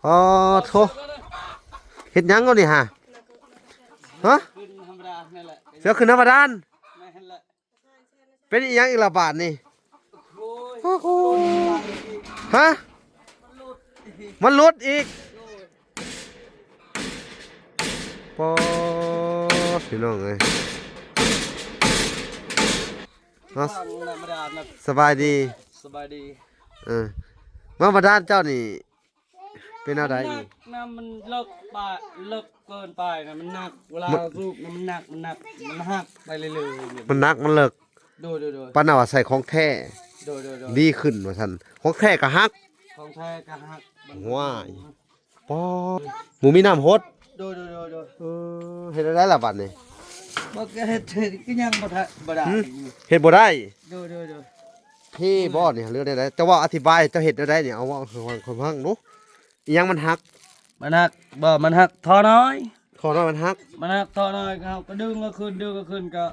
อ๋อโธ่เฮ็ดหยังเอานี่ฮะฮะเสือขึ้นธรรมดานเป็นอีหยังอีกละบาทนี่โอ้โหฮะมันหลุดอีกปอพี่น้องเอ้ยสบายดีสบายดีมาบาดานเจ้านี่เป็นอะไรอีกน้ำมันเลิกไปเลิกเกินไปนะมันหนักเวลารูปมันหนักมันหักไปเลยมันหนักมันเลิกโดยปานน่ะว่าใส่ของแท้โดยดีขึ้นว่าซั่นของแท้ก็หักของแท้ก็หักว้ายปอหมูมีน้ำฮดโดยเฮ็ดได้ล่ะบัดนี้บ่เฮ็ดก็ยังบ่ได้เฮ็ดบ่ได้โดยพี่บ่นี่เรื่องได้แต่ว่าอธิบายเจ้าเฮ็ดได้เนี่ยเอาว่าความหักเนาะอีหยังมันหักมันหักบ่มันหักทอน้อยขอน้อยมันหักมันหักทอน้อยเขาก็ดึงก็ขึ้นก็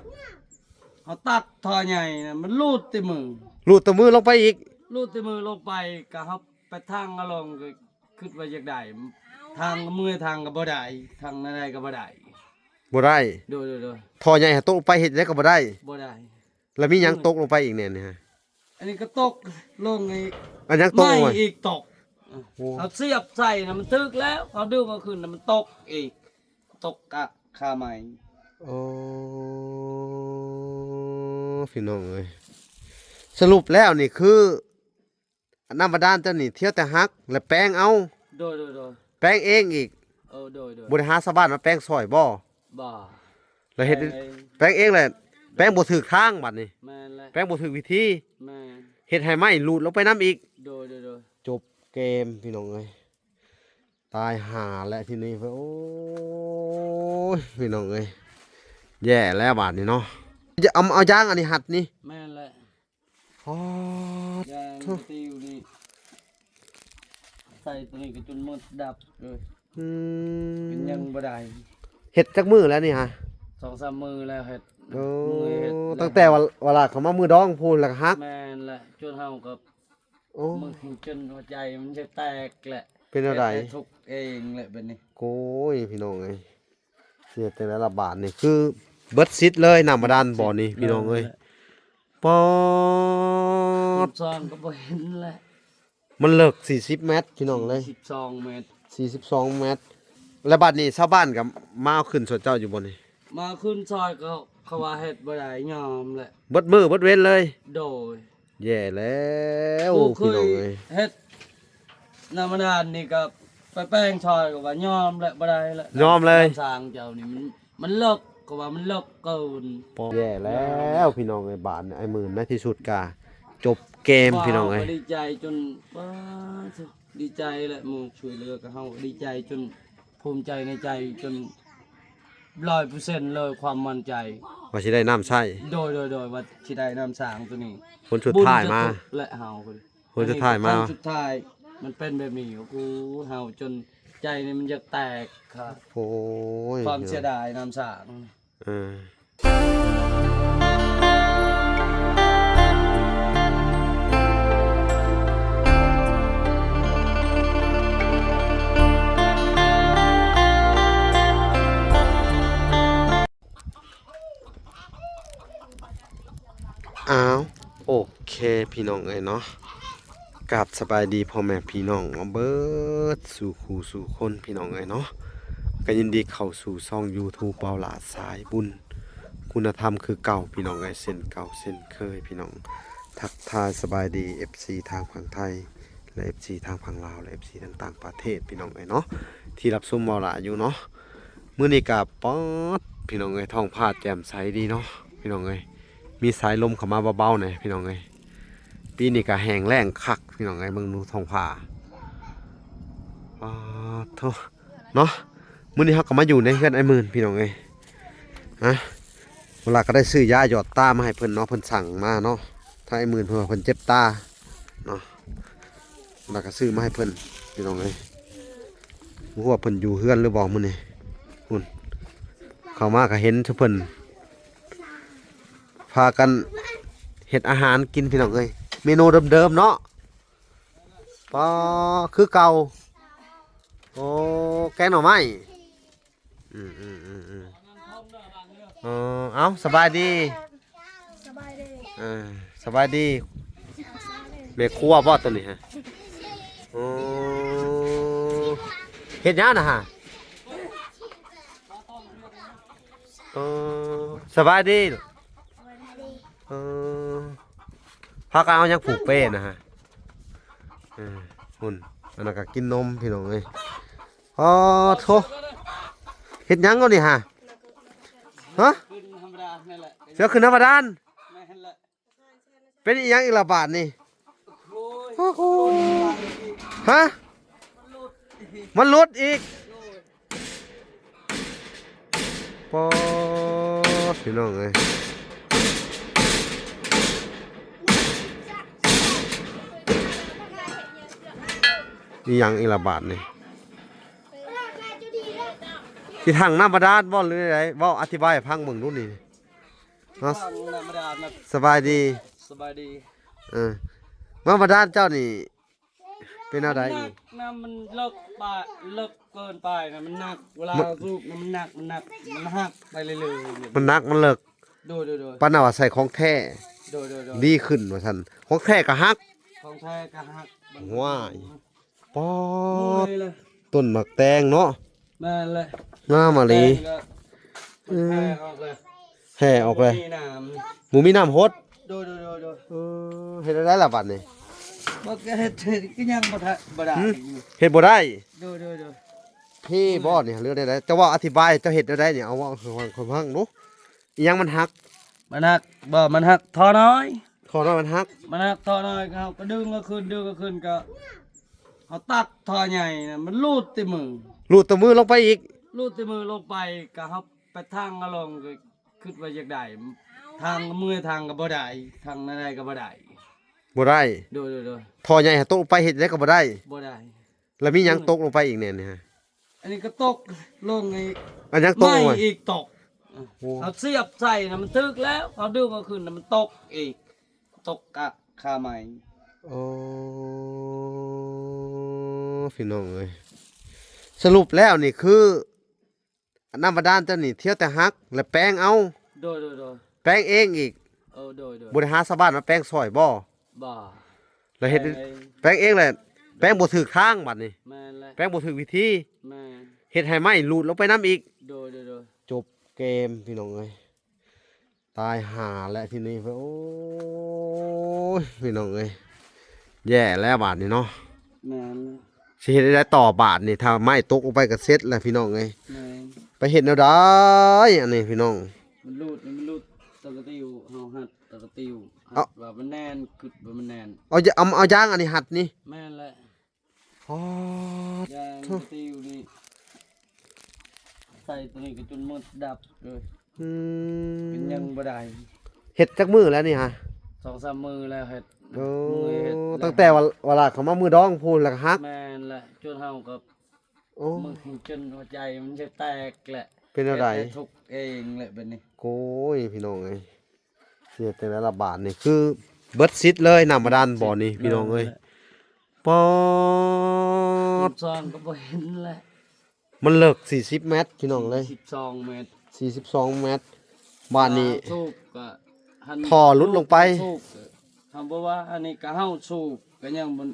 เขาตัดทอใหญ่น่ะมันรูดที่มือรูดตัวมือลงไปอีกรูดที่มือลงไปก็เขาไปทางก็ลงก็คิดว่าอยากได้ทางมือทางก็บ่ได้ทางใดก็บ่ได้โดยทอใหญ่ตกลงไปเฮ็ดได้ก็บ่ได้แล้วมีหยังตกลงไปอีกเนี่ยฮะอันนี้ก็ตกลงไอ้อันยังตกไม่อีกตกเขาเสียบใส่นะมันตึกแล้วเขาดึงมาขึ้นนะมันตกอีกตกกะคาไม้โอ้พี่น้องเอ้ยสรุปแล้วนี่คือน้ำบาดาลเจ้านี่เที่ยวแต่ฮักและแป้งเอาโดยแป้งเองอีกโดยบริหารชาวบ้านมาแป้งซอยบ่แล้วเฮ็ดแป้งเองแหละแป้งบ่ถูกทางบัดนี้แป้งบ่ถูกวิธีเฮ็ดให้ไหม้หลุดลงไปน้ำอีกโดยจบเกมพี่น้องเอ้ยตายห่าแล้วทีนี้โอ้ยพี่น้องเอ้ยแย่แล้วบาดนี้เนาะจะเอายางอันนี้หัดนี่แม่นแหละอ๋อยางติวนี่ใส่ตัวนี้ก็จนหมดดับเลยเป็นยังบ่ได้เฮ็ดจักมือแล้วนี่ฮะ 2-3 มือแล้วเฮ็ดตั้งแต่เวลาเขามามือดองพูนแล้วฮักแม่นแหละจนเฮากับมือจนหัวใจมันจะแตกแหละเป็นอะไรทุกเองแหละแบบนี้โอ้ยพี่น้องเอ้ยเสียแต่ละระบาดนี่คือเบิดซิดเลยน้ำบาดาลบ่อนี่พี่น้องเอ้ยปอดซองก็บ่เห็นแหละมันเลิก40 เมตรพี่น้องเลย42 เมตร42 เมตรแล้วบัดนี้ชาวบ้านกับมาเอาขึ้นสวนเจ้าอยู่บ่นี่มาขึ้นซอยก็เขาว่าเฮ็ดบ่ได้ยอมแหละเบิดมือเบิดเว้นเลยโดยแย่แล้วพี่น้องเอ้ยเฮ็ดน้ำมันานนี่ก็ไปแป้งซอยก็ว่ายอมแหละบ่ได้แหละยอมเลยสร้างเจ้านี่มันเลิกก็ว่ามันเลิกเกินแย่แล้วพี่น้องไอ้บ้านไอ้หมื่นในที่สุดกาจบเกมพี่น้องเอ้ยดีใจจนดีใจแหละมึงช่วยเหลือกับเฮาดีใจจนภูมิใจในใจจน100%เลยความมั่นใจว่าสิได้น้ำใช้โดยว่าสิได้น้ำสางตัวนี้คนสุดท้ายมาและเฮาคนสุดท้ายมาสุดท้ายมันเป็นแบบนี้กูเฮาจนใจนี่มันจะแตกครับโอ้ยความเสียดายน้ำสางอ้าวโอเคพี่น้องเอ้ยเนาะกราบสบายดีพ่อแม่พี่น้องเบิดสู่คู่สู่คนพี่น้องเอ้ยเนาะก็ยินดีเข้าสู่ช่อง YouTube เบาหลาสายบุญคุณธรรมคือเก่าพี่น้องเอ้ยเส้นเก่าเส้นเคยพี่น้องทักทายสบายดี FC ทางฝั่งไทยและ FC ทางฝั่งลาวและ FC ทางต่างประเทศพี่น้องเอ้ยเนาะที่รับชมเบาหลาอยู่เนาะมื้อนี้ก็ป๊อดพี่น้องเอ้ยท้องฟ้าแจ่มใสดีเนาะพี่น้องเอ้ยมีสายลมเข้ามาเบาๆหน่อยพี่น้องเอ้ยปีนี้ก็แห้งแล้งคักพี่น้องเอ้ยเบิ่งดูท้องฟ้าโธ่เนาะมื้อนี้เฮาก็มาอยู่ในเฮือนไอ้หมื่นพี่น้องเอ้ยฮะเวลาก็ได้ซื้อยาหยอดตามาให้เพิ่นเนาะเพิ่นสั่งมาเนาะถ้าไอ้หมื่นเพิ่นเจ็บตาเนาะแล้วก็ซื้อมาให้เพิ่นพี่น้องเอ้ยบ่ฮู้ว่าเพิ่นอยู่เฮือนหรือบ่มื้อนี้พุ่นเข้ามาก็เห็นเพิ่นพากันเฮ็ดอาหารกินพี่น้องเอ้ยเมนูเดิมๆเนาะปอคือเก่า โอ้แกงหน่อไม้เออเอาสบายดี สบายดี เออสบายดีแม่ครัวบ่ตัวนี้ฮะโอ้เฮ็ดหยังน่ะฮะเออสบายดี เออพากันเอาหยังผูกเป้นะฮะหุ่นอันนั้นก็กินนมพี่น้องเอ้ยอ๋อโธ่เฮ็ดหยังก็นี่ฮะฮะ ขึ้นธรรมดานั่นแหละ เสือขึ้นธรรมดาน แม่นแหละ เป็นอีหยังอีกละบาทนี่ โอ้ย โอ้โหฮะมันหลุดอีกปอพี่น้องเอ้ยอีหยังอีกละบาทนี่ที่ทางน้ำบาดาลบ่หรือไดบ่อธิบายให้ฟังเบิ่งดูนี่เนาะ ธรรมดานะ สบายดี สบายดี เออมาบาดาลเจ้านี่เป็นอะไร หนั อี ก ก นะมันเลิกไปเลิกเกินไปนะมันหนักเวลาลูกนะมันหนักมันหักไปเรื่อยๆ มันนักมันเลิก โดย ปานน่ะว่าใส่ของแท้ โดย ดีขึ้นว่าซั่นของแท้ก็ฮัก ของแท้ก็หักมัน ว้ายปอ เมื่ ด อยเลย ต้นหมักแตงเนาะ แม่นเลย งามมาลี แท้ออกเลย แห่ออกเลย มีน้ หมูมีน้ำฮด ำโดย เออเฮ็ดได้ล่ะบัดนี้ บ่ก็เฮ็ดก็ยังบ่ได้ เฮ็ดบ่ได้ โดย พี่บ่นี่เรื่องได้แต่ว่าอธิบายเจ้าเฮ็ดได้เนี่ยเอาว่าคนฟังดูอีหยังมันฮัก มันหักบ่มันหักทอน้อย ขอน้อยมันฮัก มันหักทอน้อยเขาก็ดึงก็ขึ้นก็เขาตัดทอใหญ่นะมันลูดติมือ ลูดตัวมือลงไปอีก ลูดติมือลงไปก็เขาไปทางอารมณ์ก็คิดว่าอยากได้ทางมือทางก็บ่ได้ทางนั้นก็บ่ได้ บ่ได้ โดย ทอใหญ่หาตกลงไปเฮ็ดได้ก็บ่ได้ บ่ได้ แล้วมีหยังตกลงไปอีกแน่นี่ฮะ อันนี้ก็ตกลงไอ้ อันหยังตก ไม่ ลงไป อีกตก โอ้ เอาเสียบใส่นะมันตึกแล้วเขาดึงก็ขึ้นนะมันตกอีกตกกะคาใหม่ โอ้พี่น้องเอ้ยสรุปแล้วนี่คือน้ำบาดาลเจ้านี่เที่ยวแต่ฮักแล้วแป้งเอา โดย แป้งเองอีก โดย บ่ได้หาชาวบ้านมาแป้งซอยบ่ บ่ แล้วเฮ็ดแป้งเองแหละแป้งบ่ถูกทางบัดนี้ แม่นแหละ แป้งบ่ถูกวิธี แม่ เฮ็ดให้ไหม้หลุดลงไปน้ำอีก โดย จบเกมพี่น้องเอ้ยตายห่าแล้วทีนี้โอ้ยพี่น้องเอ้ยแย่แล้วบาดนี้เนาะ แม่น สิเฮ็ดได้ต่อบาทนี่ถ้าไม้ตกลงไปก็เสร็จแล้วพี่น้องเอ้ย แม่น ไปเฮ็ดแนวใดอันนี้พี่น้อง มันรูดตะกะติวเฮาหัดตะกะติว เอ้า ว่ามันแน่นกึดว่ามันแน่น เอายางอันนี้หัดนี่ แม่นแหละ อ๋อย างตะกะติวนี่ใส่ตัวนี้ก็จนหมดดับเลย อื เป็นยังบ่ได้ เฮ็ดจักมือแล้วนี่ฮะ 2-3 มือแล้วเฮ็ด โอ้ มือเฮ็ดล้ว ตั้งแต่เวลาเขามามือดองพูนแล้วก็ฮัก แม่นแหละจนเฮากับ โอ้ มือจนหัวใจมันจะแตกแหละ เป็นอะไร ฮ็ดทุกข์เองแหละบัดนี้ โอ้ยพี่น้องเอ้ยเสียแต่ละบาทนี่คือเบิดซิดเลยน้ำบาดาลบ่อนี่พี่น้องเอ้ยปอด 12ก็บ่เห็นแหละ มันเลิก40 เมตรพี่น้องเลย 12 เมตร 42 เมตรบ้านนี้ สูบก็หัน ท่อหลุดลงไป สูบก็คำว่าอันนี้ก็เฮาสูบก็ยังบ่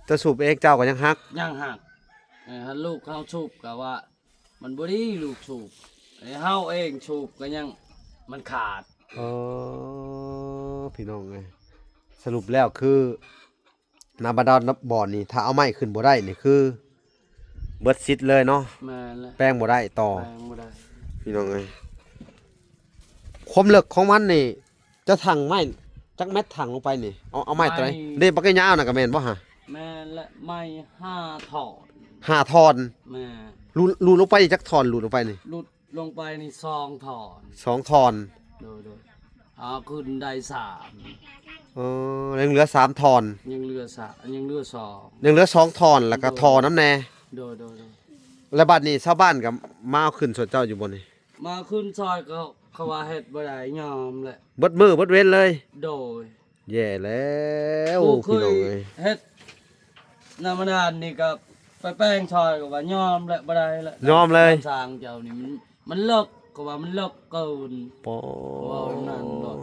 จะสูบเองเจ้าก็ยังฮัก ยังหักหันลูกเฮาสูบก็ว่า มันบ่ดีลูกสูบไอ้เฮาเองสูบก็ยังมันขาด เออพี่น้องเอ้ยสรุปแล้วคือน้ำบาดาลบ่อนี่ถ้าเอาไม้ขึ้นบ่ได้นี่คือเบิดซิดเลยเนาะ แม่นแหละ แป้งบ่ได้ต่อ แปลงบ่ได้ พี่น้องเอ้ยความเลิกของมันนี่ จะถังไม้จักเม็ดถังลงไปนี่เอาไม้ตัวไหนเด้บักยาวน่ะก็แม่นบ่ฮะ แม่นและไม้5ถอด 5ทอน แม่ รูลงไปจักทอนรูลงไปนี่ หลุดลงไปนี่2ถอด 2ทอน โดยขึ้นได้3ยังเหลือ3ทอน ยังเหลือ3ยังเหลือ2ยังเหลือ2ทอนแล้วก็ทอน้ำแน่ โดย แล้วบัดนี้ชาวบ้านก็มาเอาขึ้นส่วนเจ้าอยู่บ่นี่ มาขึ้นซอยก็เขาว่าเฮ็ดบ่ได้ยอมแหละ เบิดมือเบิดเว้นเลย โดย แย่แล้ว ผู้เค พี่น้อง ย เอ้ย เฮ็ดน้ำมันดานนี่ก็ ไปแป้งชอยก็ว่ายอมแหละบ่ได้แหละ ยอมเลย น้ำสางเจ้านี่มันเลิกก็ว่ามันเลิกเกิน ปอ ว่านั่นดอก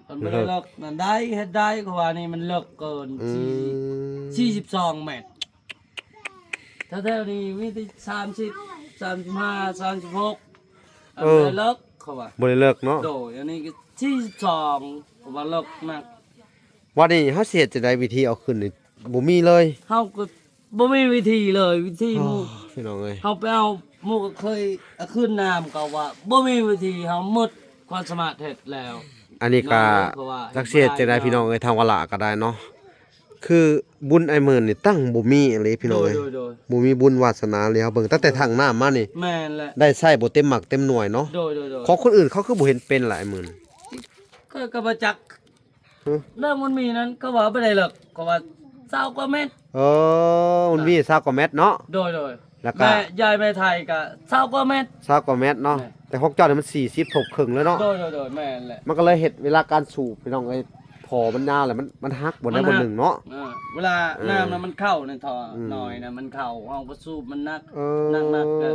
มันบ่ได้เลิกนั่นได้เฮ็ดได้ก็ว่านี่มันเลิกเกิน อืม 42 เมตรถ้าแถวนี้มีที่30 35 36อันได้เลิกเขาว่า บ่ได้เลิกเนาะ โดยอันนี้ก็42ก็ว่าเลิกมาก วันนี้เฮาสิเฮ็ดจังได๋วิธีเอาขึ้นนี่บ่มีเลย เฮาก็บ่มีวิธีเลยวิธีหมู่ พี่น้องเอ้ย เฮาไปเอาหมู่ก็เคยเอาขึ้นน้ำก็ว่าบ่มีวิธีเฮาหมดความสามารถเฮ็ดแล้ว อันนี้ก็ เพราะว่า จักสิเฮ็ดจังได๋พี่น้องเอ้ยทางวะละก็ได้เนาะคือบุญไอ้หมื่นนี่ตั้งบ่มีเลยพี่น้องเอ้ย โดย บ่มีบุญวาสนาเลยเฮาเบิ่งตั้งแต่ทางน้ามานี่ แม่นแหละ ได้ใช้บ่เต็มหมักเต็มหน่วยเนาะ โดย ของคนอื่นเขาคือบ่เห็นเป็นล่ะไอ้หมื่น ก็บ่จัก ฮะ เรื่องมันมีนั้นก็ว่าบ่ได้เลิกก็ว่า20กว่าเม็ด มันมี20กว่าเม็ดเนาะ โดย แล้วก็ แม่ยายแม่ไทยก็20กว่าเม็ด 20กว่าเม็ดเนาะ แม่ แต่ของเจ้านี่มัน40ทบครึ่งแล้วเนาะ โดยแม่นแหละ มันก็เลยเฮ็ดเวลาการสูบพี่น้องเอ้ยพอมันยาวแหละมันหักบ่ได้บ่หนึ่งเนาะ เวลาน้ำน่ะมันเข้าในท่อหน่อยนะมันเข้าเอาก็สูบมันนัก เอ หนักๆก็ อ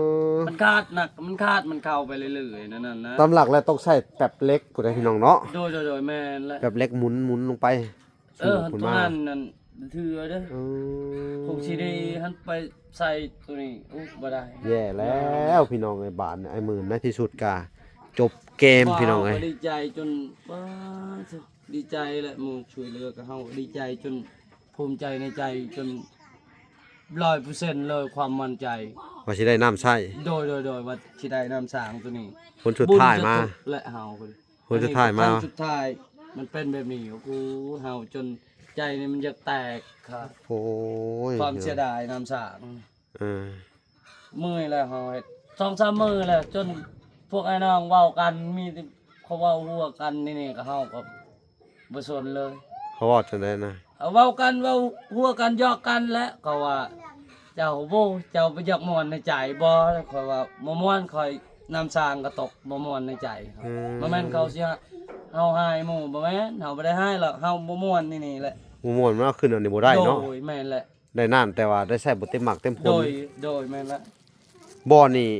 มันคาดหนักมันคาดมันเข้าไปเรื่อยๆนั่นนะ ตามหลักแล้วต้องใช้แป๊บเล็กผู้ใดพี่น้องเนาะ โดยแม่นแหละ แป๊บเล็กหมุนลงไป ตัว ขึ้น นั้นถือเด้อ เอ คงสิได้หันไปใส่ตัวนี้อุ๊บ่ได้ แย่แล้วพี่น้องไอ้บาทเนี่ยไอ้หมื่นในที่สุดกาจบเกมพี่น้องไอ้ ก็ดีใจจนว้าสุดดีใจแหละหมู่ช่วยเหลือกับเฮาดีใจจนภูมิใจในใจจน100%เลยความมั่นใจ ว่าสิได้น้ำใช้ โดยว่าสิได้นำสร้างตัวนี้ คนสุดท้ายมา บุญจะตกและเฮาพุ่น คนสุดท้ายมา อันนี้เป็นครั้งสุดท้ายมันเป็นแบบนี้โอ้โหเฮาจนใจนี่มันจะแตกค่ะ โอ้ย ความเสียดายนำสร้าง เออ เมื่อยแล้วเฮาเฮ็ด2-3มื้อแล้วจนพวกไอ้น้องเว้ากันมีแต่เขาเว้าหัวกันนี่ก็เฮาก็บ่สนเลย เขาว่าจังได๋นะ เอาเว้ากันเว้าหัวกันหยอกกันแล้วก็ว่า เจ้าบ่เจ้าไปอยากม่วนในใจบ่ข่อยว่าบ่ม่วนข่อยนำสร้างก็ตกบ่ม่วนในใจครับบ่แม่นเขาสิเฮาหายหมู่บ่แม่นเฮาบ่ได้หายหรอกเฮาบ่ม่วนนี่แหละ หมู่ม่วนมันเอาขึ้นอันนี้บ่ได้เนาะ โดยแม่นแหละ ได้น้ำแต่ว่าได้ใช้บ่เต็มหมักเต็มผ โด ล ยแม่นละ บ่อนี่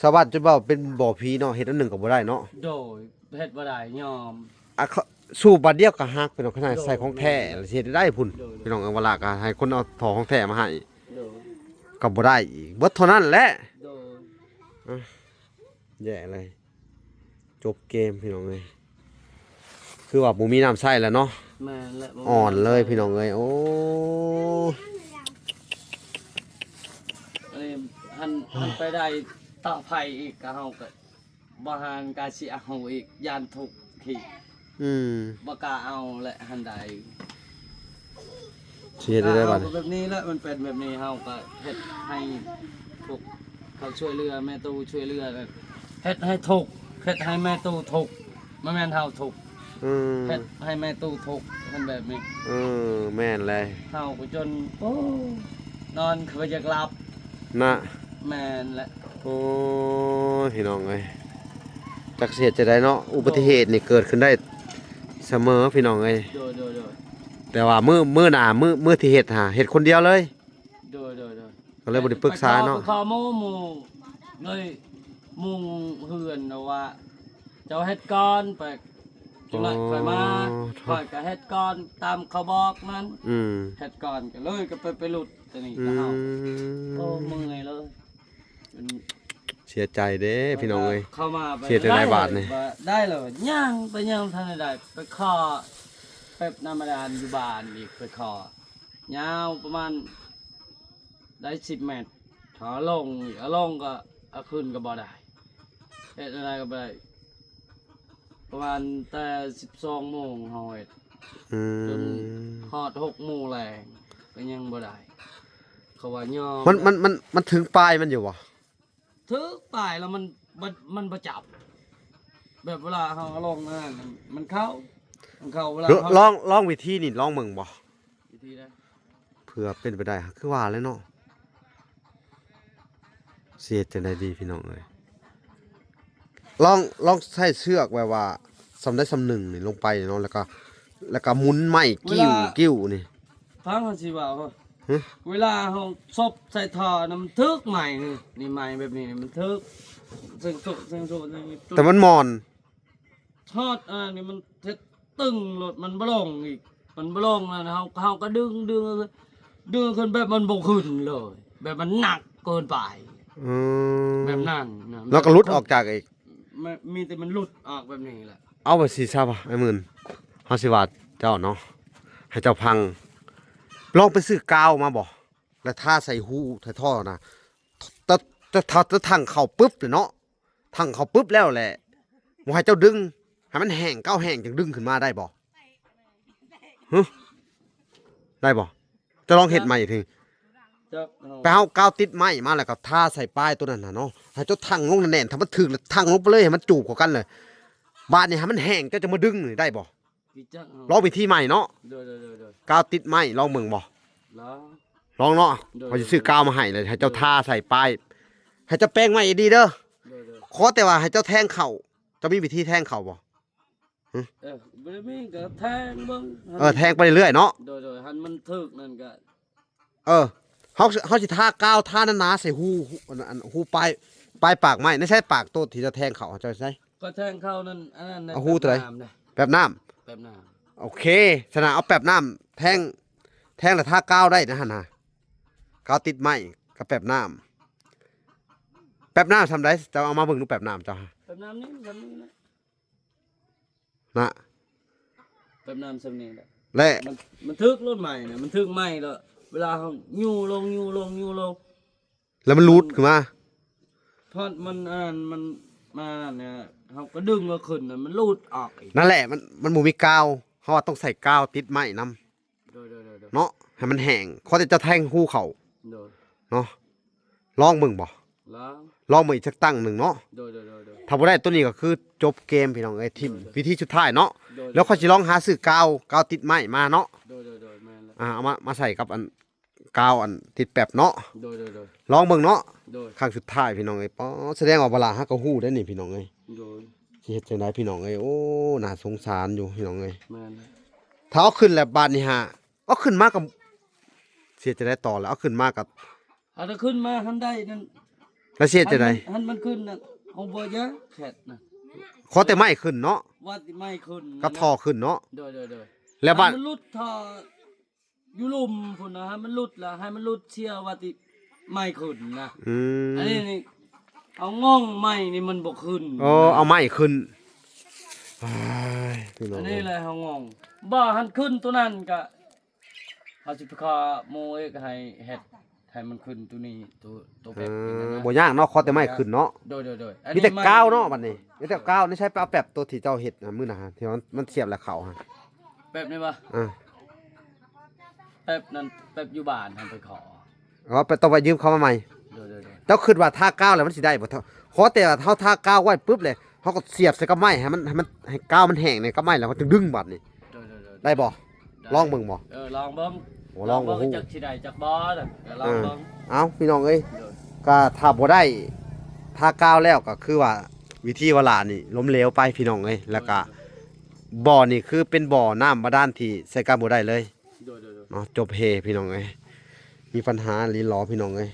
ชาวบ้านจะว่าเป็นบ่อผีเนาะเฮ็ดอันหนึงก็บ่ได้เนาะ โดยเฮ็ดบ่ได้ยอม อ่ะเขาสูบบัดเดียวก็ฮักพี่น้องขนาด โดย ใส่ของแท้แล้วสิเฮ็ดได้พุ่น โดย พี่น้องเอาเวลาก็ให้คนเอาถอของแท้มาให้ โดย ก็บ่ได้อีกเบิดเท่านั้นแหละ โดย แย่เลย จบเกมพี่น้องเอ้ยคือว่าบ่มีน้ำใช้แล้วเนาะ แม่นละบ่ อ่อนเลยพี่น้องเอ้ยโอ้ เอ้ยหันไปได้ต่อไผอีกก็เฮาก็บ่หานกาสิเอาอีกยานทุกข์อีก อืม บ่กล้าเอาแหละหันใด สิเฮ็ดได้บัด เอาแบบนี้แล้วมันเป็นแบบนี้เฮาก็เฮ็ดให้พวกเขาช่วยเหลือแม่ตู้ช่วยเหลือนั่นเฮ็ดให้ถูกเฮ็ดให้แม่ตู้ถูกบ่แม่นเฮาถูก อืม เฮ็ดให้แม่ตู้ถูกมันแบบนี้ แม่นเลย เฮาก็จนโอ้นอนก็บ่อยากหลับ นะ แม่นแหละ โอ้ยพี่น้องเอ้ยจักสิเฮ็ดจะได้เนาะอุบัติเหตุนี่เกิดขึ้นได้เสมอพี่น้องเอ้ย โดย แต่ว่ามื้อหน้ามื้อที่เฮ็ดเฮ็ดคนเดียวเลย โดย ก็เลยบ่ได้ปรึกษาเนาะ ไปขอหมู่เลยหมุงเฮือนเอาว่า เจ้าเฮ็ดก่อนไปจังได๋ค่อยมาค่อยก็เฮ็ดก่อนตามเขาบอกนั้น อืม เฮ็ดก่อนก็เลยก็ไปหลุดตัวนี้ อื ก็เฮา ม โอ้เมื่อยเลยมัน เสียใจเด้พี่น้องเอ้ย เข้ามาไป เสียแต่หลายบาทนี่ ได้เลยย่างไปย่างทันได้ไปขอเป๊ปน้ำมันอยู่บ้านอีกไปขอยาวประมาณได้10 เมตรถอลงอีกเอาลงก็เอาขึ้นก็บ่ได้เฮ็ดอะไรก็บ่ได้ประมาณแต่12 โมงเฮาเฮ็ด อื จน ม ฮอด6 โมงแรงก็ยังบ่ได้เขาว่ายอม มันถึงปลายมันอยู่บ่ ถือป้ายแล้วมันบ่จับ แบบเวลาเฮาเอาลงนั่นมันเข้าเวลา หรือ เขา ลองวิธีนี่ลองเบิ่งบ่ วิธีได้ เผื่อเป็นไปได้คือว่าแล้วเนาะเสียจังได๋ดีพี่น้องเอ้ยลองใช้เชือกแบบว่าสำได้สำหนึ่งนี่ลงไปเนาะแล้วก็หมุนไม้กิ้วนี่ ฟังเขาสิว่า ฮะ เวลาเฮาซบใส่ท่อน้ำทึกใหม่นี่ใหม่แบบนี้นี่มันทึกซึ่งสุนี่ แต่มันมอน ทอดนี่มันเท็ดตึงรถมันบ่ลงอีกมันบ่ลงนะเฮาก็ดึงขึ้นแบบมันบ่ขึ้นเลย แบบมันหนักเกินไป อืม แบบนั้นนะ แล้วก็หลุดออกจากอีก มีแต่มันหลุดออกแบบนี้แหละ เอาไปสิซะบ่ไอ้หมื่นเฮาสิว่าเจ้าเนาะให้เจ้าพัง ลองไปซื้อกาวมาบ่แล้วท่าใส่หูใส่ท่อนะถ้าทั้งเข้าปึ๊บเลยเนาะทั้งเข้าปึ๊บแล้วแหละบ่ให้เจ้าดึงให้มันแห้งกาวแห้งจังดึงขึ้นมาได้บ่ฮะได้บ่จะลองเฮ็ดใหม่ที จะ ไปเอากาวติดไม้มาแล้วก็ท่าใส่ป้ายตัวนั้นน่ะเนาะให้เจ้าทั้งลงแน่นๆถ้ามันถึกแล้วทั้งลงไปเลยให้มันจูบเข้ากันเลยบาดนี้ให้มันแห้งเจ้าจะมาดึงนี่ได้บ่ พี่จัก ลองวิธีใหม่เนาะ โดย กาวติดไม้ลองเบิ่งบ่ แล้ว ลองเนาะ โดย เขาจะซื้อกาวมาให้เลยให้เจ้าท่าใส่ป้ายให้เจ้าแป้งไม้ดีเด้อ โดย ขอแต่ว่าให้เจ้าแทงเข่าจะมีวิธีแทงเข่าบ่ บ่ได้มีก็แทงเบิ่ง แทงไปเรื่อยๆเนาะ โดยหันมันถึกนั่นก็ เขาสิท่ากาวท่าหนาๆใส่หูปลายปากไม้ไม่ใช่ปากโตดที่จะแทงเข่าเจ้าใช่ ก็แทงเข้านั่นอันนั้น เอาหูตัวไหน แบบน้ำ แบบน้ โอเคฉะนั้นเอาแบบน้ำแทงแล้วท่ากาวได้นะฮะนะกาวติดไม้กับแบบน้ำแบบน้ำทำได้จะเอามาเบิ่งดูแบบน้ำเจ้าฮะ ำแบบน้ำนี่แบบนี้นะ นะ แบบน้ำสำนี้แหละ และ มันทึกรถใหม่เนี่ยมันทึกใหม่แล้วเวลาเขายู่ลง แล้วมันรูดขึ้นมา พอมันมันมาเนี่ยเขาก็ดึงมาขึ้นน่ะมันรูดออกอีก นั่นแหละมันหมูมีกาวเขาว่าต้องใส่กาวติดไม้นำ โดย เนาะให้มันแห้งเขาจะแทงหูเขา โดย เนาะลองมึงบ่ แล้ว ลองมึงอีกสักตั้งหนึ่งเนาะ โดย ถ้าบ่ได้ตัวนี้ก็คือจบเกมพี่น้องไอ้ทีมวิธีสุดท้ายเนาะ โดย แล้วเขาสิลองหาซื้อกาวติดไม้มาเนาะ โดยแม่นแล้ว เอามาใส่กับอันกาวอันติดแป๊บเนาะ โดย ลองเบิ่งเนาะ โดย ครั้งสุดท้ายพี่น้องเอ้ยป๋อแสดงว่าเวลาฮักก็ฮู้ได้นี่พี่น้องเอ้ย โดย สิเฮ็ดจังไดพี่น้องเอ้ยโอ้น่าสงสารอยู่พี่น้องเอ้ย แม่นแล้ว ถ้าเอาขึ้นแล้วบาดนี้ฮะเอาขึ้นมากับเสียจะได้ต่อแล้วเอาขึ้นมากับ เอาถ้าขึ้นมาทันได้นั่น แล้วเสียจะได้ หันมันขึ้นน่ะเอาบ่เยอะแค่น่ะ ขอแต่ไม้ขึ้นเนาะ ว่าสิไม่ขึ้น กับท่อขึ้นเนาะ โดย แล้วบ้าน ให้มันหลุดท่ออยู่ลุ่มพุ่นนะให้มันหลุดละให้มันหลุดเชี่ยวว่าสิไม่ขึ้นนะ อืม อันนี้นี่เอาง่องไม้นี่มันบ่ขึ้น โอ้เอาไม้ขึ้นอ้ายพี่น้อ อั ง น เอ้ นี้ ย แหละเอาง่องบ่หันขึ้นตัวนั้นก็เขาสิไปขอหมู่เอกให้เฮ็ดให้มันขึ้นตัวนี้ตัวแบบนี้นะ บ่ยากเนาะขอแต่ไม้ขึ้นเนาะ โดยอัน มี นี้ แต่ ไ กาวเนาะบัดนี้มีแต่กาวนี่ใช้เอาแป๊บตัวที่เจ้าเฮ็ดนะมื้อน่ะฮะที่มันเสียบแล้วเข้าฮะ แบบนี้บ่ อ่า แบบนั้นแบบอยู่บ้านทำไปขอ อ๋อไปต้องไปยืมเขามาใหม่ โดย เจ้าคิดว่าท่ากาวแล้วมันสิได้บ่เท่าขอแต่ว่าเฮาท่ากาวไว้ปุ๊บเลยเฮาก็เสียบใส่กับไม้ให้มันให้กาวมันแห้งในกับไม้แล้วมันถึงดึงบัดนี่ โดย ได้บ่ลองเบิ่งบ่ ลองเบิ่ง โอ้ลองบ่ฮู้ จักสิได้จักบ่น่ะเดี๋ยวลองเบิ่ง เอ้าพี่น้องเอ้ย โดย ก็ถ้าบ่ได้ท่ากาวแล้วก็คือว่าวิธีเวลานี่ล้มเหลวไปพี่น้องเอ้ยแล้วก็บ่อนี่คือเป็นบ่อน้ำบาดาลที่ใช้การบ่ได้เลย โดย เนาะจบเฮพี่น้องเอ้ยมีปัญหาลิ้นล้อพี่น้องเอ้ย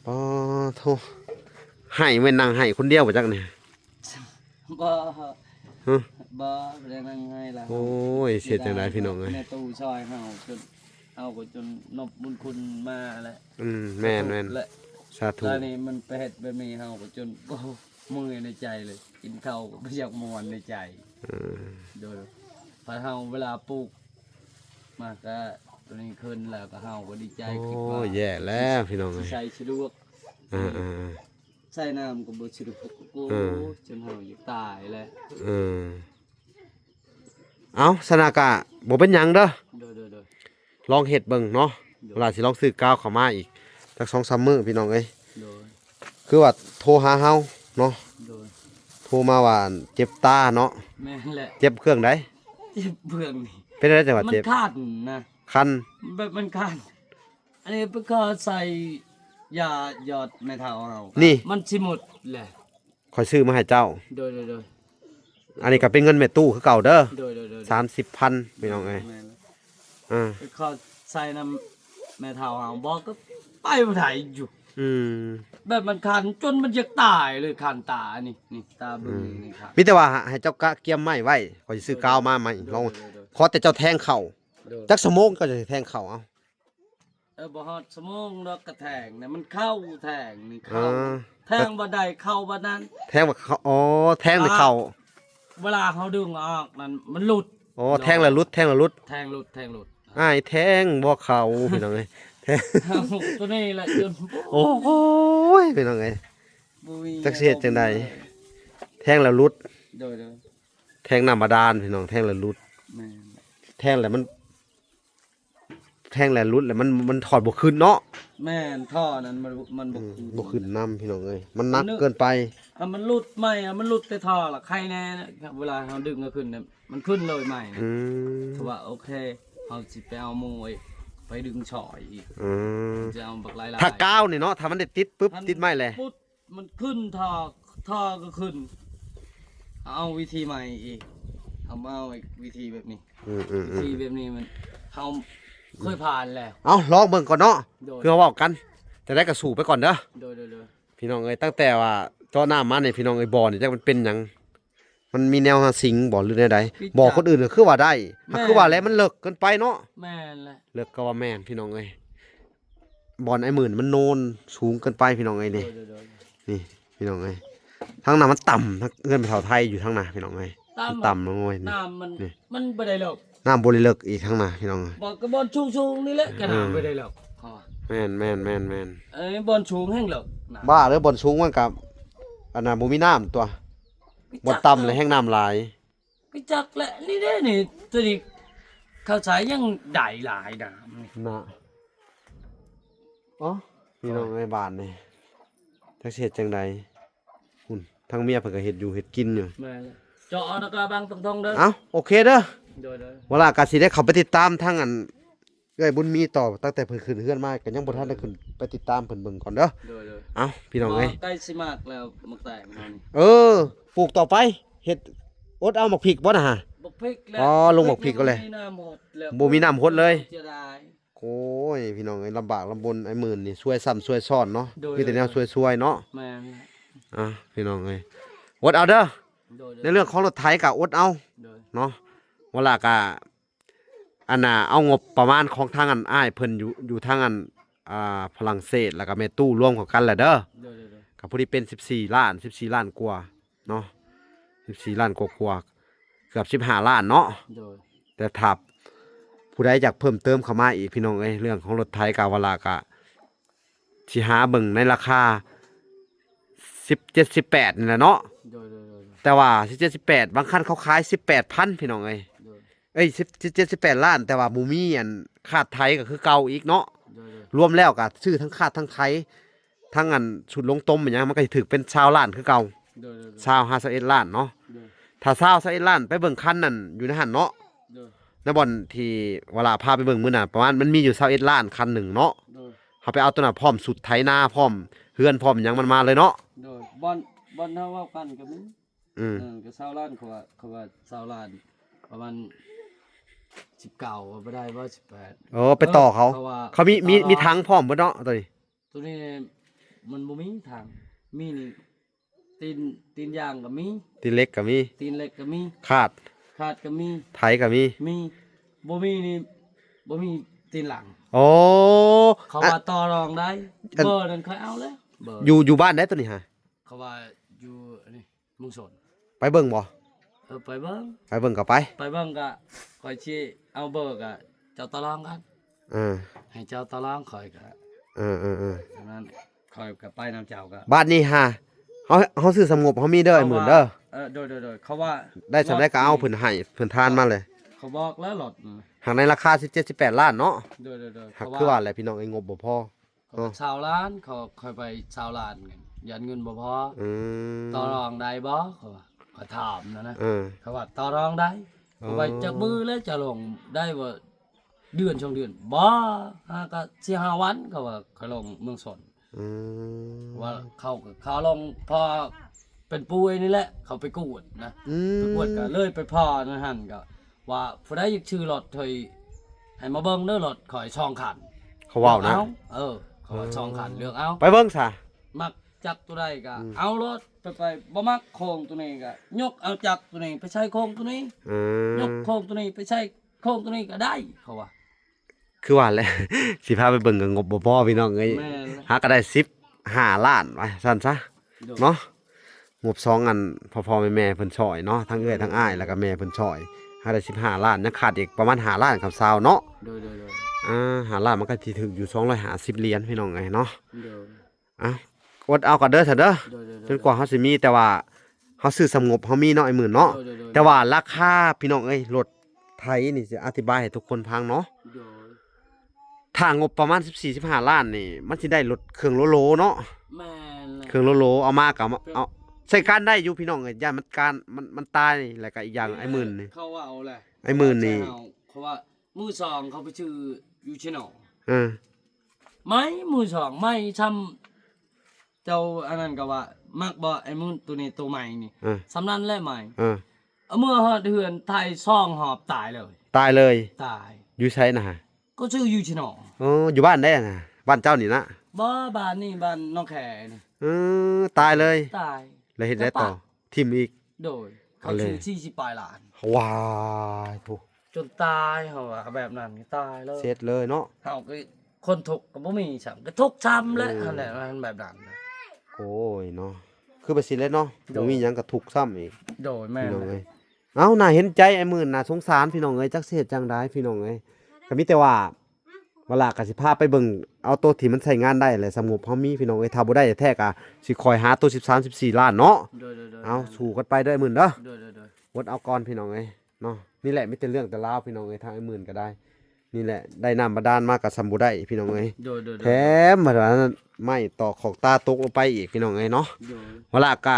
ป้อโทให้แม่นนั่งให้คนเดียวบ่จักนี่ บ่ ฮะ บ่ได้นั่งให้ล่ะ โอ้ยเสียจังไดพี่น้องเอ้ย ในตู้ซอยเฮาจนเอาก็จนนบบุญคุณมาแล้ว แม่น และ สาธุ ตอนนี้มันไปเฮ็ดแบบนี้เฮาก็จนโอ้เมื่อยในใจเลย กินข้าวก็บ่อยากม่วนในใจโดยพอเฮาเวลาปลูกมาก็ตัวนี้ขึ้นแล้วก็เฮาก็ดีใจ โอ้ คิดว่า แย่แล้วพี่น้องเอ้ย ใส่สะดวก อ่า ใส่น้ำก็บ่สะดวกโอ้ เออ จนเฮาอยากตายแล้ว เอาสนากะบ่เป็นหยังเด้อ โดย ลองเฮ็ดเบิ่งเนาะเวลาสิลองซื้อกาวเข้ามาอีกสัก 2-3 มื้อพี่น้องเอ้ย โดย คือว่าโทรหาเฮาเนาะ โดย โทรมาว่าเจ็บตาเนาะ แม่นแหละ เจ็บเครื่องใด เจ็บเบื้องนี่ เป็นอะไรจังหวัด มัน เจ็บ ขาดนะ คัน แบบมันขาดอันนี้เพิ่นก็ใส่ยาหยอดแม่เฒ่าเฮา นี่ มันสิหมดแหละ ขอยซื้อมาให้เจ้า โดย อันนี้ก็เป็นเงินแม่ตู้คือเก่าเด้อ โดย 30,000พี่น้องเอ้ย แม่นแล้ว อ่า เพิ่นก็ใส่น้ แม่เฒ่าหาบอกก็ไปบ่ได้อยู่ อืม แบบมันคันจนมันจะตายเลยคันตานี่ตาบึ้งนี่ครับ มีแต่ว่าให้เจ้ากะเกียมไม้ไว้ขอยสิซื้อกาวมาใหม่ลองขอแต่เจ้าแทงเข่าจักสมงก็จะแทงเข่าเอา บ่ฮอดสมองดอกกระแทงเนี่ยมันเข้าแทงนี่ อ๋ เข้า อ แทงบ่ได้เข้าบ่นั้น แทงว่าเขาอ๋อแทงในเข่า เวลาเขาดึงออกมันหลุด อ๋อแทงแล้วรุดแทงแล้วรุด แทงหลุด อ้ายแทงบ่เข่าพี่น้องเอ้ยแทง ตัวนี้แหละจน โอ้โหพี่น้องเอ้ย บ่มี จักสิเฮ็ดจังใด แทงแล้วรุด โดย แทงน้ำบาดาลพี่น้องแทงแล้วรุด แม่น แทงแล้วมัน แทงแล้วรุดแล้วมันถอดบ่ขึ้นเนาะ แม่นท่อนั้นมันบ่คืน บ่ขึ้นน้ำพี่น้องเอ้ยมันหนักเกินไป มันหลุดไม่มันหลุดแต่ท่อล่ะใครแน่นะครับเวลาเขาดึงก็ขึ้นเนี่ยมันขึ้นเลยใหม่นะ อืม เพราะว่าโอเคเขาสิไปเอามวยไปดึงฉ่อยอีก อืม จะเอาบักหลายๆ ถ้าก้าวนี่เนาะถ้ามันได้ติดปุ๊บติดไม้เลย ปุ๊บมันขึ้นท่อก็ขึ้น เอาวิธีใหม่อีกเอาอีกวิธีแบบนี้ วิธีแบบนี้มันเขาเคยผ่านแล้ว เอาลองเบิ่งก่อนเนาะ โดย เพื่อเว้ากันจะได้กระสู่ไปก่อนเด้อ โดย พี่น้องเอ้ยตั้งแต่ว่าเจาะน้ำมาเนี่ยพี่น้องเอ้ยบ่อนี่จักมันเป็นหยังมันมีแนวหาสิงบ่หรือใดๆบ่อคนอื่นก็คือว่าได้หากคือว่าแล้วมันเลิกเกินไปเนาะ แม่นแหละ เลิกก็ว่าแม่นพี่น้องเอ้ยบ่อนไอ้หมื่นมันโนนสูงเกินไปพี่น้องเอ้ยนี่ โดย นี่พี่น้องเอ้ยทางน้ำมันต่ำทางเงินไปเท่าไทยอยู่ทางหน้าพี่น้องเอ้ยมันต่ำลงเลยนี่ น้ำมัน นี่ มันบ่ได้หรอก น้ำบ่ได้เลิกอีกทางหน้าพี่น้องเอ้ย บอกกระบอนชูงนี่แหละกระน้ำบ่ได้หรอกเขาว่า แม่น เอ้ยบอนชูงแห้งหรอกน้ำ บ้าเลยบ่อนสูงมันกับอันน่ะบ่มีน้ำตัวบ่อนต่ำเลยแห้งน้ำหลาย ก็จักแหละนี่เด้นี่ตัวนี้เข้าใจยังได้หลายน้ำนี่ น่ะอ๋อพี่น้องในบ้านนี่จักสิเฮ็ดจังไดหุ่นทั้งเมียเพิ่นก็เฮ็ดอยู่เฮ็ดกินอยู่ แม่นแหละเจาะตะกร้าบางตรงๆเด้อ เอ้าโอเคเด้อ โดย เวลาก็สิได้เข้าไปติดตามทางอันเอ้อยบุญมีต่อตั้งแต่เพิ่นขึ้นเฮือนมาก็ยังบ่ทันได้ขึ้นไปติดตามเพิ่นเบิ่งก่อนเด้อ โดย เอ้าพี่น้องเอ้ย ใกล้สิมากแล้วมักแตกมันนี่ เออปลูกต่อไปเฮ็ดอดเอาหมกพริกบ่น่ะฮะ บักพริกแล้ว อ๋อลงบักพริกก็เลย มีน้ำหมดแล้ว บ่มีน้ำหดเลย จะได้ โอ้ยพี่น้องเอ้ยลำบากลำบนไอ้หมื่นนี่ช่วยซ้ำช่วยซ้อนเนาะ โดย มีแต่แนวช่วยๆเนาะ แม่น อ่ะพี่น้องเอ้ยอดเอาเด้อ โดย ในเรื่องของรถไถก็อดเอา โดย เนาะเวลาก็อันน่ะเอางบประมาณของทางอันอ้ายเพิ่นอยู่ทางอันฝรั่งเศสแล้วก็แม่ตู้รวมเข้ากันแหละเด้อ โดย ก็พอดีเป็น14ล้านกว่าเนาะ14ล้านกว่าๆเกือบ15ล้านเนาะ โดย แต่ถ้าผู้ใดอยากเพิ่มเติมเข้ามาอีกพี่น้องเอ้ยเรื่องของรถไถกาวาลากะสิหาเบิ่งในราคา17 18นี่แหละเนาะ โดย แต่ว่า17 18บางคันเขาขาย18,000พี่น้องเอ้ย โดย เอ้ย17 18ล้าน แต่ว่าบ่มีอันค่าไถก็คือเก่าอีกเนาะ โดย รวมแล้วก็ซื้อทั้งค่าทั้งไถทั้งอันชุดลงต้มอิหยังมันก็สิถึกเป็น20ล้านคือเก่า โดย 21ล้านเนาะ โดย ถ้า21ล้านไปเบิ่งคันนั่นอยู่ในหันเนาะ โดย ในบ่อนที่เวลาพาไปเบิ่งมื้อน่ะประมาณมันมีอยู่21ล้านคันหนึ่งเนาะ โดย เฮาไปเอาตัวน่ะพร้อมสุดไถนาพร้อมเฮือนพร้อมหยังมันมาเลยเนาะ โดยบอลเฮาเว้ากันก็มี อืม ก็20ล้านเขาว่า20ล้านประมาณ19บ่ได้ว่า18 เออไปต่อเขา ว่า เขามีทางพร้อมเบิดเนาะตัวนี้ ตัวนี้มันบ่มีทางมีนี่ตีนยางก็มี ตีเล็กก็มี ตีนเล็กก็มี คาด ขาดก็มี ไถก็มี มีบ่มีนี่บ่มีตีนหลัง โอ้ เขา อะ ว่าต่อรองได้ อัน เบอร์นั้นค่อยเอาแล้วเบอร์ อยู่บ้านได้ตัวนี้ฮะ เขาว่าอยู่นี่เมุงสน ไปเบิ่งบ่ ไปเบิ่ง ไปเบิ่งก็ไป ไปเบิ่งก็ค่อยสิเอาเบอร์ก็เจ้าต่อรองกัน เออ ให้เจ้าต่อรองค่อยก็ เออ ดังนั้นค่อยก็ไปนำเจ้าก็ บ้านนี้ฮะเฮาซื้อสำงบเฮามีเด้อไอ้หมื่นเด้อ โดยเขาว่า ได้สำได้ก็เอาเพิ่นให้เพิ่นทานมาเลย เขาบอกแล้วหลอด หากในราคา17 18ล้านเนาะ โดย หาก เขา คือว่าแหละพี่น้องไอ้งบบ่พอ เขาชาวล้านเขาค่อยไปชาวล้านกันยันเงินบ่พอ อืม ต่อรองได้บ่เขาว่าเขาถามนะ เออ เขาว่าต่อรองได้ อ๋อ เขาว่าจากมือแล้วจะลงได้ว่าเดือนช่องเดือนบ่ก็สิ5วันเขาว่าเขาลงเมืองสน อืม ว่าเขาลงพอเป็นป่วยนี่แหละ เขาไปกวดนะ อื ไป ม กวดก็เลยไปพอนั่นหั่นก็ว่าผู้ใดอยากชื่อรถเถยให้มาเบิ่งเด้อรถข่อยช่องขัน เขาเว้านะ เออเขาว่าช่องขันเลือกเอา ไปเบิ่งซะ มักจักตัวใดก็เอารถไปบ่มักโครงตัวนี้ก็ยกเอาจักตัวนี้ไปใช้โครงตัวนี้ อื ย ม กโครงตัวนี้ไปใช้โครงตัวนี้ก็ได้เขาว่า คือว่าแหละ สิพาไปเบิ่งก็งบบ่พอพี่น้องเอ้ย แม่น หาก็ได้15ล้านไว้ซั่นซะ โดย เนาะงบ2อันพ่อๆแม่ๆเพิ่นช่อยเนาะทั้งเอื้อยทั้งอ้ายแล้วก็แม่เพิ่นช่อยหาได้15ล้านยังขาดอีกประมาณ5ล้านกับซาวเนาะ โดย 5ล้านมันก็สิถึงอยู่250เหรียญพี่น้องเอ้ยเนาะ โดย อ่ะกดเอาก่อนเด้อซะเด้อ โดย จนกว่าเฮาสิมีแต่ว่าเฮาซื้อสำงบเฮามีเนาะไอ้หมื่นเนาะแต่ว่าราคาพี่น้องเอ้ยรถไทยนี่สิอธิบายให้ทุกคนฟังเนาะ โดย ถ้างบประมาณ14-15ล้านนี่มันสิได้รถเครื่องโลๆเนาะ แม่นแหละ เครื่องโลๆเอามาก็เอาใช้การได้อยู่พี่น้องเอ้ยย่านมันการมันตายแล้วก็อีกอย่างไอ้หมื่นนี่ เขาว่าเอาแหละ ไอ้หมื่นนี่ เขาว่ามือสองเขาไปชื่ออยู่ชแนล เออ ไม่มือสองไม่ทำเจ้าอันนั้นก็ว่ามักบ่ไอ้มือตัวนี้ตัวใหม่นี่ เออ สำนันแหละใหม่ เออ เอาเมื่อฮอดเดือนไทยซ่องหอบตายเลย ตายเลย ตาย อยู่ไสน่ะ ก็ชื่ออยู่ชแนล อ๋ออยู่บ้านได้น่ะบ้านเจ้านี่นะ บ่บ้านนี่บ้านน้องแขนี่ ตายเลย ตาย แล้วเฮ็ดได้ต่อทิมอีก โดยเขา เอาเลย ชื่อ40ปลายล้าน ว้ายโถ จนตายเฮาว่าแบบนั้นนี่ตายเลย เสร็จเลยเนาะ เฮาก็คนทุกข์ก็บ่มีช้ำก็ทุกข์ช้ำแหละ เออ อันนั้นมันแบบนั้นนะ โอ้ยเนาะคือไปสิเลยเนาะ โด บ่ น มีหยังก็ทุกข์ซ้ำอีก โดยแม่ พี่ น น้อง เล เอ้ ย ยเอ้าน่าเห็นใจไอ้หมื่นน่าสงสารพี่น้องเอ้ยจักสิเฮ็ดจังไดพี่น้องเอ้ยก็มีแต่ว่าเวลาก็สิพาไปเบิ่งเอาตัวที่มันใช้งานได้แหละสงบเฮามีพี่น้องเอ้ยถ้าบ่ได้แท้ก็สิคอยหาตัว13-14ล้านเนาะ โดยๆๆ เอาสู้กันไปเด้อไอ้หมื่นเด้อ โดย วดเอาก่อนพี่น้องเอ้ยเนาะนี่แหละมีแต่เรื่องแต่ราวพี่น้องเอ้ยทางไอ้หมื่นก็ได้ นี่แหละได้น้ำบาดาลมากับสำบ่ได้พี่น้องเอ้ย โดย แถมมาว่านั้นไม่ต่อของตาตกลงไปอีกพี่น้องเอ้ยเนาะ โดย เวลาก็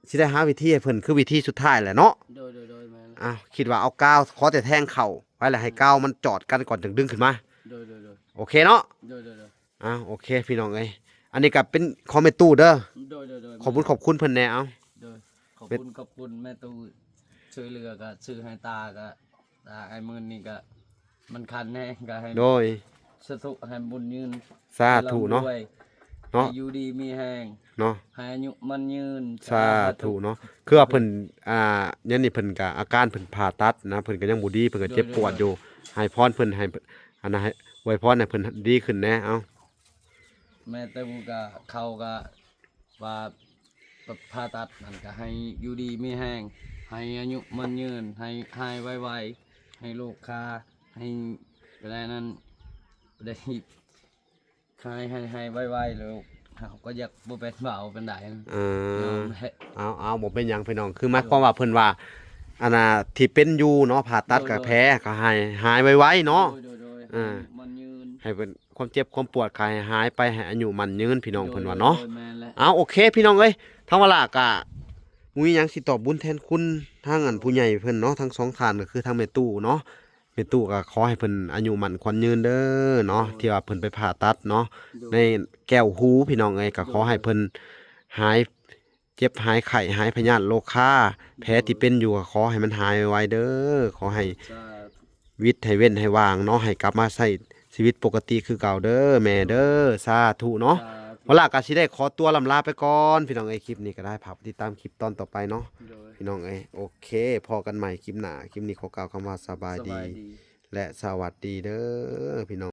สิได้หาวิธีให้เพิ่นคือวิธีสุดท้ายแหละเนาะ โดยแม่น อ้าวคิดว่าเอากาวขอแต่แทงเข่าไว้แล้วให้กาวมันจอดกันก่อนถึงดึงขึ้นมา โดย โอเคเนาะ โดย อ้าวโอเคพี่น้องเอ้ยอันนี้ก็เป็นคอมเมนต์ตู้เด้อ โดย ขอบคุณเพิ่นแน่เอา โดยขอบคุณแม่ตู้ช่วยเหลือก็ซื้อให้ตาก็ตาไอ้มื้อนี่ก็มันคันแน่ก็ให้ โดย สธุให้บุญยืน สาธุเนาะ ให้ เนาะ อยู่ดีมีแฮง เนาะ ให้อายุมันยืน สาธุเนาะคือว่าเพิ่นยันนี่เพิ่นก็อาการเพิ่นผ่าตัดนะเพิ่นก็ยังบ่ดีเพิ่นก็เจ็บปวดอยู่ให้พรเพิ่นให้อันนั้นให้อวยพรให้เพิ่นดีขึ้นแน่เอา แม่ตู้ก็เขาก็ว่าผ่าตัดมันก็ให้อยู่ดีมีแฮงให้อายุมันยืนให้หายไวๆให้ลูกค้าให้อะไรนั้นได้ให้ไวๆลูกเขาก็อยากบ่เป็นเบาเป็นได เออเอาบ่เป็นหยังพี่น้องคือหมายความว่าเพิ่นว่าอันน่ะที่เป็นอยู่เนาะผ่าตัดก็แผลก็หายไวๆเนาะ โดย อ่า มันยืน ให้เพิ่นความเจ็บความปวดก็ให้หายไปให้อายุมันยืนพี่น้องเพิ่นว่าเนาะ โดยแม่นแหละ เอาโอเคพี่น้องเอ้ยทางเวลาก็มีหยังสิตอบบุญแทนคุณทางอันผู้ใหญ่เพิ่นเนาะทั้งสองท่านก็คือทางแม่ตู้เนาะแม่ตู้ก็ขอให้เพิ่นอายุมั่นขวัญยืนเด้อเนาะที่ว่าเพิ่นไปผ่าตัดเนาะในแก้วหูพี่น้องเอ้ยก็ขอให้เพิ่นหายเจ็บหายไข้หายพยาธิโรคาแผลที่เป็นอยู่ก็ขอให้มันหายไวๆเด้อขอให้ สา วิตให้เว้นให้ว่างเนาะให้กลับมาใช้ชีวิตปกติคือเก่าเด้อแม่เด้อสาธุเนาะ เวลาก็สิได้ขอตัวลำลาไปก่อนพี่น้องเอ้ยคลิปนี้ก็ได้พับติดตามคลิปตอนต่อไปเนาะ โดย พี่น้องเอ้ยโอเคพอกันใหม่คลิปหน้าคลิปนี้ขอกล่าวคำว่าสบาย ส ดี บายดี และสวัสดีเด้อพี่น้อง